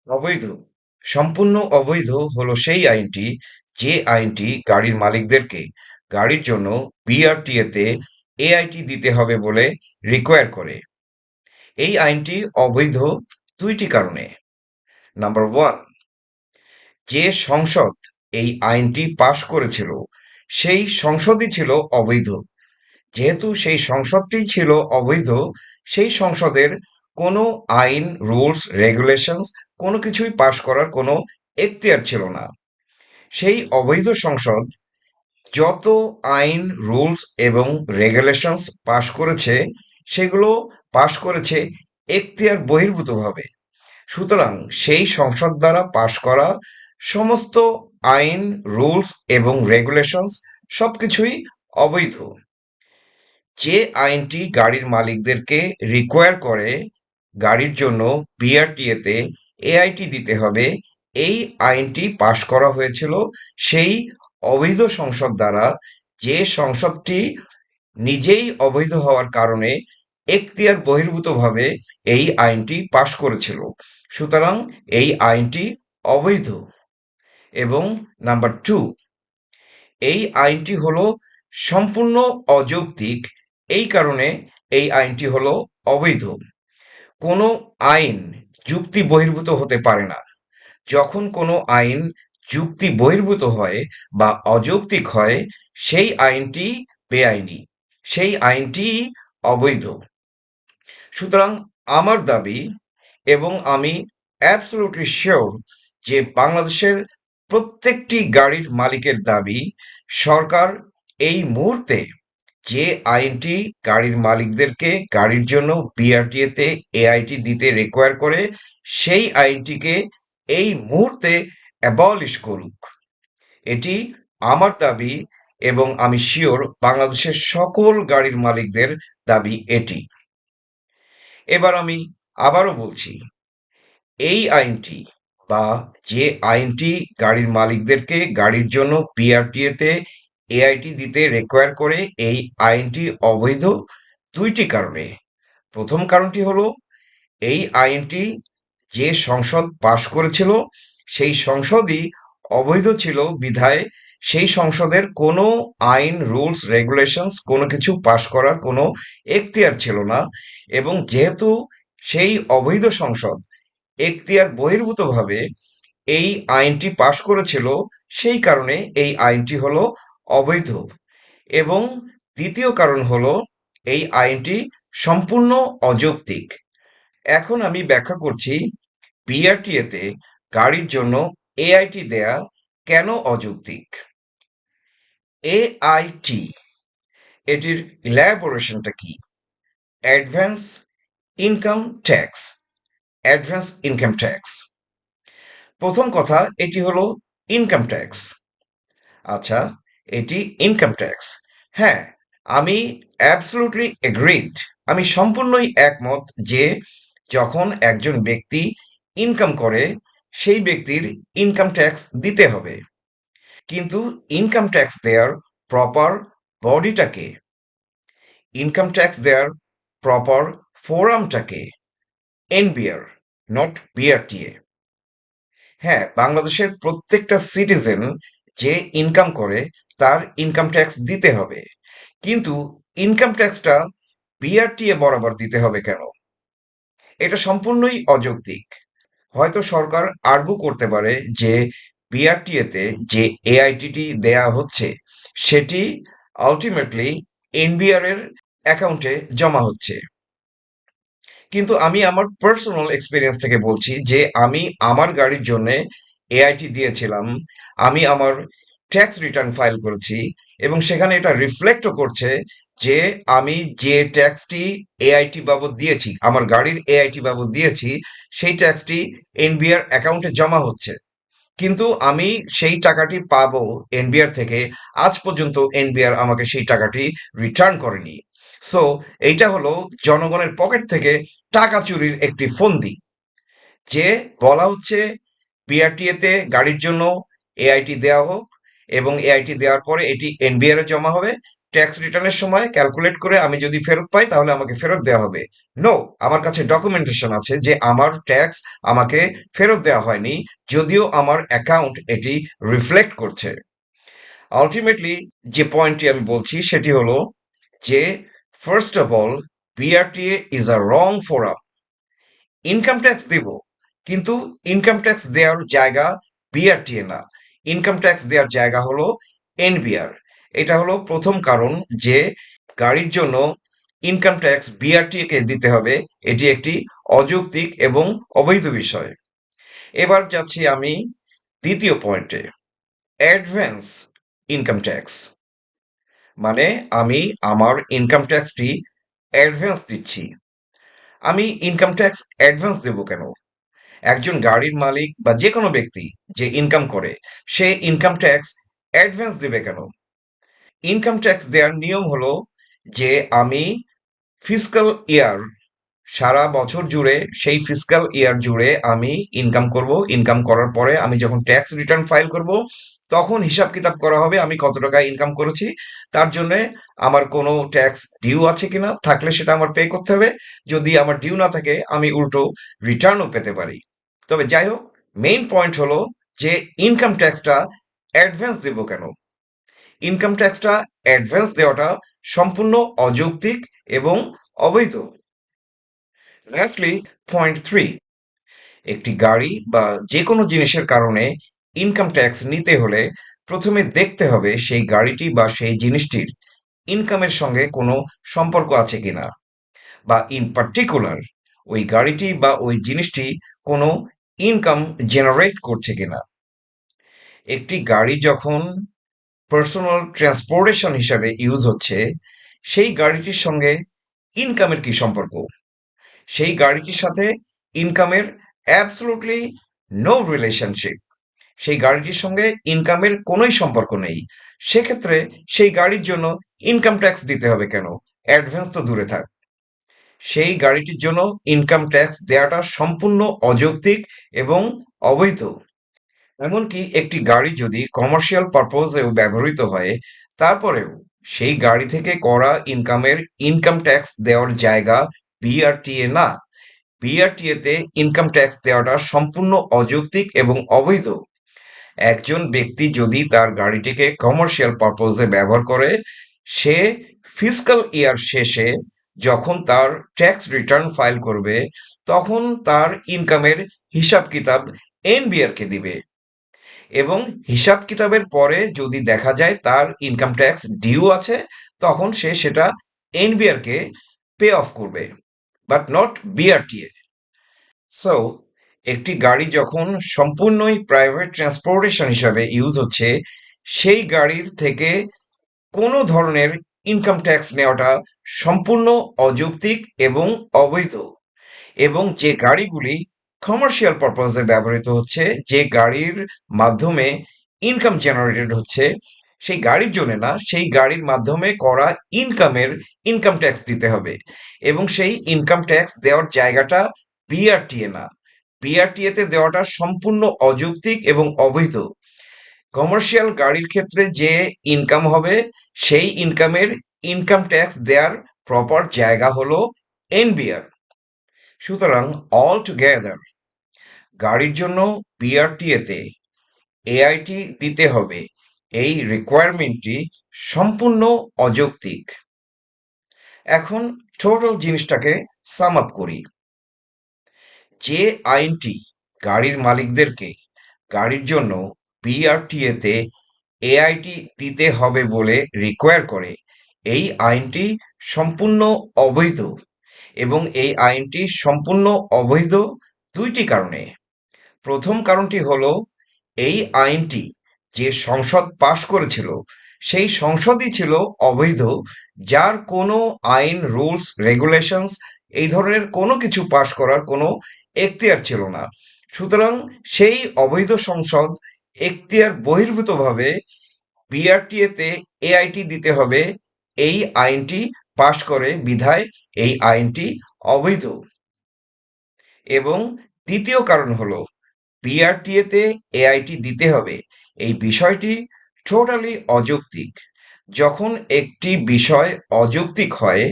অবৈধ সম্পূর্ণ অবৈধ হলো সেই আইনটি যে আইনটি গাড়ির মালিকদেরকে গাড়ির জন্য বিআরটিএ-তে এআইটি দিতে হবে বলে রিকোয়ার করে। এই আইনটি অবৈধ দুইটি কারণে। নাম্বার ওয়ান, যে সংসদ এই আইনটি পাশ করেছিল সেই সংসদই ছিল অবৈধ। যেহেতু সেই সংসদটিই ছিল অবৈধ, সেই সংসদের কোনো আইন, রুলস, রেগুলেশনস কোনো কিছুই পাশ করার কোনো এখতিয়ার ছিল না। সেই অবৈধ সংসদ যত আইন, রুলস এবং রেগুলেশনস পাশ করেছে সেগুলো পাশ করেছে এখতিয়ার বহির্ভূতভাবে। সুতরাং সেই সংসদ দ্বারা পাশ করা সমস্ত আইন, রুলস এবং রেগুলেশনস সবকিছুই অবৈধ। যে আইনটি গাড়ির মালিকদেরকে রিকোয়ার করে গাড়ির জন্য বিআরটিএ-তে এআইটি দিতে হবে, এই আইনটি পাশ করা হয়েছিল সেই অবৈধ সংসদ দ্বারা, যে সংসদটি নিজেই অবৈধ হওয়ার কারণে এখতিয়ার বহির্ভূতভাবে এই আইনটি পাশ করেছিল। সুতরাং এই আইনটি অবৈধ। এবং নাম্বার টু, এই আইনটি হলো সম্পূর্ণ অযৌক্তিক। এই কারণে এই আইনটি হলো অবৈধ। কোনো আইন যুক্তি বহির্ভূত হতে পারে না। যখন কোনো আইন যুক্তি বহির্ভূত হয় বা অযৌক্তিক হয়, সেই আইনটি বেআইনি, সেই আইনটি অবৈধ। সুতরাং আমার দাবি, এবং আমি অ্যাবসলিউটলি শিওর যে বাংলাদেশের প্রত্যেকটি গাড়ির মালিকের দাবি, সরকার এই মুহূর্তে যে আইনটি গাড়ির মালিকদেরকে গাড়ির জন্য বিআরটিএ-তে এআইটি দিতে রিকোয়ার করে, সেই আইনটিকে এই মুহূর্তে অ্যাবলিশ করুক। এটি আমার দাবি, এবং আমি শিওর বাংলাদেশের সকল গাড়ির মালিকদের দাবি এটি। এবার আমি আবারও বলছি, এই আইনটি বা যে আইনটি গাড়ির মালিকদেরকে গাড়ির জন্য বিআরটিএ-তে এআইটি দিতে রিকোয়ার করে, এই আইনটি অবৈধ দুইটি কারণে। প্রথম কারণটি হলো, এই আইনটি যে সংসদ পাশ করেছিল সেই সংসদই অবৈধ ছিল বিধায় সেই সংসদের কোনো আইন, রুলস, রেগুলেশনস কোনো কিছু পাশ করার কোনো এখতিয়ার ছিল না। এবং যেহেতু সেই অবৈধ সংসদ এখতিয়ার বহির্ভূতভাবে এই আইনটি পাশ করেছিল, সেই কারণে এই আইনটি হলো অবৈধ। এবং দ্বিতীয় কারণ হলো, এই আইনটি সম্পূর্ণ অযৌক্তিক। এখন আমি ব্যাখ্যা করছি বিআরটিএ-তে গাড়ির জন্য এআইটি দেয়া কেন অযৌক্তিক। এআইটি, এটির ইলাবোরেশনটা কি? Advance income tax. Advance income tax, প্রথম কথা, এটি হলো ইনকাম ট্যাক্স। আচ্ছা, এটি ইনকাম ট্যাক্স। হ্যাঁ, আমি অ্যাবসলিউটলি এগ্রিড, আমি সম্পূর্ণই একমত যে যখন একজন ব্যক্তি ইনকাম করে সেই ব্যক্তির ইনকাম ট্যাক্স দিতে হবে। কিন্তু ইনকাম ট্যাক্স দেওয়ার প্রপার বডিটাকে, ইনকাম ট্যাক্স দেওয়ার প্রপার ফোরামটাকে এনবিআর, নট বিআরটিএ। হ্যাঁ, বাংলাদেশের প্রত্যেকটা সিটিজেন যে ইনকাম করে তার ইনকাম ট্যাক্স দিতে হবে, কিন্তু ইনকাম ট্যাক্সটা বিআরটিএ বরাবর দিতে হবে কেন? এটা সম্পূর্ণই অযৌক্তিক। হয়তো সরকার আর্গু করতে পারে যে বিআরটিএ-তে যে এআইটিটি দেয়া হচ্ছে সেটি আলটিমেটলি এনবিআর এর অ্যাকাউন্টে জমা হচ্ছে। কিন্তু আমি আমার পার্সোনাল এক্সপিরিয়েন্স থেকে বলছি যে আমি আমার গাড়ির জন্য এআইটি দিয়েছিলাম। আমি আমার ট্যাক্স রিটার্ন ফাইল করেছি এবং সেখানে এটা রিফ্লেক্টও করছে যে আমি যে ট্যাক্সটি এআইটি বাবদ দিয়েছি, আমার গাড়ির এআইটি বাবদ দিয়েছি, সেই ট্যাক্সটি এনবিআর অ্যাকাউন্টে জমা হচ্ছে। কিন্তু আমি সেই টাকাটি পাবো এনবিআর থেকে, আজ পর্যন্ত এনবিআর আমাকে সেই টাকাটি রিটার্ন করেনি। সো এইটা হলো জনগণের পকেট থেকে টাকা চুরির একটি ফন্দি। যে বলা হচ্ছে বিআরটিএ-তে গাড়ির জন্য এআইটি দেওয়া হোক, এবং এআইটি দেওয়ার পরে এটি এনবিআর এ জমা হবে, ট্যাক্স রিটার্নের সময় ক্যালকুলেট করে আমি যদি ফেরত পাই তাহলে আমাকে ফেরত দেওয়া হবে। নো, আমার কাছে ডকুমেন্টেশন আছে যে আমার ট্যাক্স আমাকে ফেরত দেওয়া হয়নি, যদিও আমার অ্যাকাউন্ট এটি রিফ্লেক্ট করছে। আলটিমেটলি যে পয়েন্টটি আমি বলছি সেটি হলো যে first of all, BRTA is a wrong forum. Income tax দিব, কিন্তু ইনকাম ট্যাক্স দেওয়ার জায়গা বিআরটিএ না, ইনকাম ট্যাক্স দেওয়ার জায়গা হলো এনবিআর। এটা হলো প্রথম কারণ যে গাড়ির জন্য ইনকাম ট্যাক্স বিআরটিএ কে দিতে হবে। এটি একটি অযৌক্তিক এবং অবৈধ বিষয়। এবার যাচ্ছি আমি দ্বিতীয় পয়েন্টে, অ্যাডভান্স ইনকাম ট্যাক্স। মানে আমি আমার ইনকাম ট্যাক্সটি অ্যাডভান্স দিচ্ছি। আমি ইনকাম ট্যাক্স অ্যাডভান্স দেবো কেন? একজন গাড়ির মালিক বা যে কোনো ব্যক্তি যে ইনকাম করে, সে ইনকাম ট্যাক্স অ্যাডভান্স দেবে কেন? ইনকাম ট্যাক্স দেওয়ার নিয়ম হলো যে আমি ফিসকাল ইয়ার, সারা বছর জুড়ে, সেই ফিসকাল ইয়ার জুড়ে আমি ইনকাম করব। ইনকাম করার পরে আমি যখন ট্যাক্স রিটার্ন ফাইল করব, তখন হিসাব কিতাব করা হবে আমি কত টাকা ইনকাম করেছি। তার জন্য আমার কোনো ট্যাক্স ডিউ আছে কিনা, থাকলে সেটা আমার পে করতে হবে। যদি আমার ডিউ না থাকে আমি উল্টো রিটার্নও পেতে পারি। তবে যাই হোক, মেইন পয়েন্ট হলো যে ইনকাম ট্যাক্সটা অ্যাডভান্স দেব কেন? ইনকাম ট্যাক্সটা অ্যাডভান্স দেওয়াটা সম্পূর্ণ অযৌক্তিক এবং অবৈধ। লাস্টলি, পয়েন্ট থ্রি, একটি গাড়ি বা যে কোনো জিনিসের কারণে ইনকাম ট্যাক্স নিতে হলে প্রথমে দেখতে হবে সেই গাড়িটি বা সেই জিনিসটির ইনকামের সঙ্গে কোনো সম্পর্ক আছে কিনা, বা ইন পার্টিকুলার ওই গাড়িটি বা ওই জিনিসটি কোনো ইনকাম জেনারেট করছে কিনা। একটি গাড়ি যখন পার্সোনাল ট্রান্সপোর্টেশন হিসাবে ইউজ হচ্ছে, সেই গাড়িটির সঙ্গে ইনকামের কি সম্পর্ক? সেই গাড়িটির সাথে ইনকামের অ্যাবসলুটলি নো রিলেশনশিপ। সেই গাড়িটির সঙ্গে ইনকামের কোনোই সম্পর্ক নেই। সেক্ষেত্রে সেই গাড়ির জন্য ইনকাম ট্যাক্স দিতে হবে কেন? অ্যাডভান্স তো দূরে থাক, সেই গাড়িটির জন্য ইনকাম ট্যাক্স দেওয়াটা সম্পূর্ণ অযৌক্তিক এবং অবৈধ। এমনকি একটি গাড়ি যদি কমার্শিয়াল পারপোজেও ব্যবহৃত হয়, তারপরেও সেই গাড়ি থেকে করা ইনকামের ইনকাম ট্যাক্স দেওয়ার জায়গা বিআরটিএ না। বিআরটিএতে ইনকাম ট্যাক্স দেওয়াটা সম্পূর্ণ অযৌক্তিক এবং অবৈধ। একজন ব্যক্তি যদি তার গাড়িটিকে কমার্শিয়াল পারপোজে ব্যবহার করে, সে ফিসকাল ইয়ার শেষে যখন তার ট্যাক্স রিটার্ন ফাইল করবে, তখন তার ইনকামের হিসাব কিতাব এনবিআর কে দিবে। এবং হিসাব কিতাবের পরে যদি দেখা যায় তার ইনকাম ট্যাক্স ডিউ আছে, তখন সে সেটা এনবিআর কে পে অফ করবে, বাট নট বিআরটিএ। সো একটি গাড়ি যখন সম্পূর্ণই প্রাইভেট ট্রান্সপোর্টেশন হিসাবে ইউজ হচ্ছে, সেই গাড়ির থেকে কোনো ধরনের ইনকাম ট্যাক্স নেওয়াটা সম্পূর্ণ অযৌক্তিক এবং অবৈধ। এবং যে গাড়িগুলি কমার্শিয়াল পারপাসে ব্যবহৃত হচ্ছে, যে গাড়ির মাধ্যমে ইনকাম জেনারেটেড হচ্ছে, সেই গাড়ির জন্য না, সেই গাড়ির মাধ্যমে করা ইনকামের ইনকাম ট্যাক্স দিতে হবে। এবং সেই ইনকাম ট্যাক্স দেওয়ার জায়গাটা বিআরটিএ না, বিআরটিএতে দেওয়াটা সম্পূর্ণ অযৌক্তিক এবং অবৈধ। কমার্শিয়াল গাড়ির ক্ষেত্রে যে ইনকাম হবে, সেই ইনকামের ইনকাম ট্যাক্স দেওয়ার প্রপার জায়গা হলো এনবিআর। সুতরাং অল টুগেদার গাড়ির জন্য বিআরটিএতে এআইটি দিতে হবে, এই রিকোয়ারমেন্টটি সম্পূর্ণ অযৌক্তিক। এখন টোটাল জিনিসটাকে সাম আপ করি। যে আইনটি গাড়ির মালিকদেরকে গাড়ির জন্য বিআরটিএতে এআইটি দিতে হবে বলে রিকোয়ার করে, এই আইনটি সম্পূর্ণ অবৈধ। এবং এই আইনটি সম্পূর্ণ অবৈধ দুইটি কারণে। প্রথম কারণটি হলো, এই আইনটি যে সংসদ পাশ করেছিল, সেই সংসদই ছিল অবৈধ, যার কোনো আইন, রুলস, রেগুলেশনস এই ধরনের কোনো কিছু পাশ করার কোনো এখতিয়ার ছিল না। সুতরাং সেই অবৈধ সংসদ এখতিয়ার বহির্ভূতভাবে বিআরটিএতে এআইটি দিতে হবে, এই আইনটি পাশ করে বিধায় এই আইনটি অবৈধ। এবং দ্বিতীয় কারণ হলো, বিআরটিএতে এআইটি দিতে হবে এই বিষয়টি টোটালি অযৌক্তিক। যখন একটি বিষয় অযৌক্তিক হয়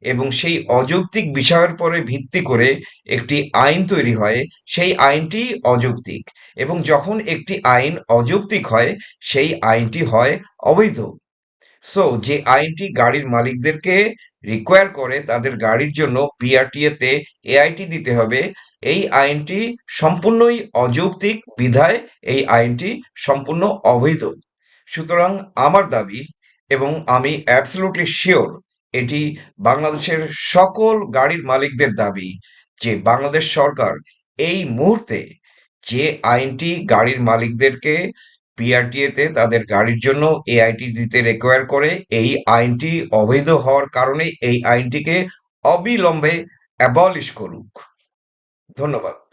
এবং সেই অযৌক্তিক বিষয়ের পরে ভিত্তি করে একটি আইন তৈরি হয়, সেই আইনটি অযৌক্তিক। এবং যখন একটি আইন অযৌক্তিক হয়, সেই আইনটি হয় অবৈধ। সো যে আইনটি গাড়ির মালিকদেরকে রিকোয়ার করে তাদের গাড়ির জন্য বিআরটিএ তে এআইটি দিতে হবে, এই আইনটি সম্পূর্ণই অযৌক্তিক বিধায় এই আইনটি সম্পূর্ণ অবৈধ। সুতরাং আমার দাবি, এবং আমি অ্যাবসলিউটলি শিওর এটি বাংলাদেশের সকল গাড়ির মালিকদের দাবি, যে বাংলাদেশ সরকার এই মুহূর্তে যে আইনটি গাড়ির মালিকদেরকে বিআরটিএতে তাদের গাড়ির জন্য এআইটি দিতে রিকোয়ার করে, এই আইনটি অবৈধ হওয়ার কারণে এই আইনটিকে অবিলম্বে অ্যাবলিশ করুক। ধন্যবাদ।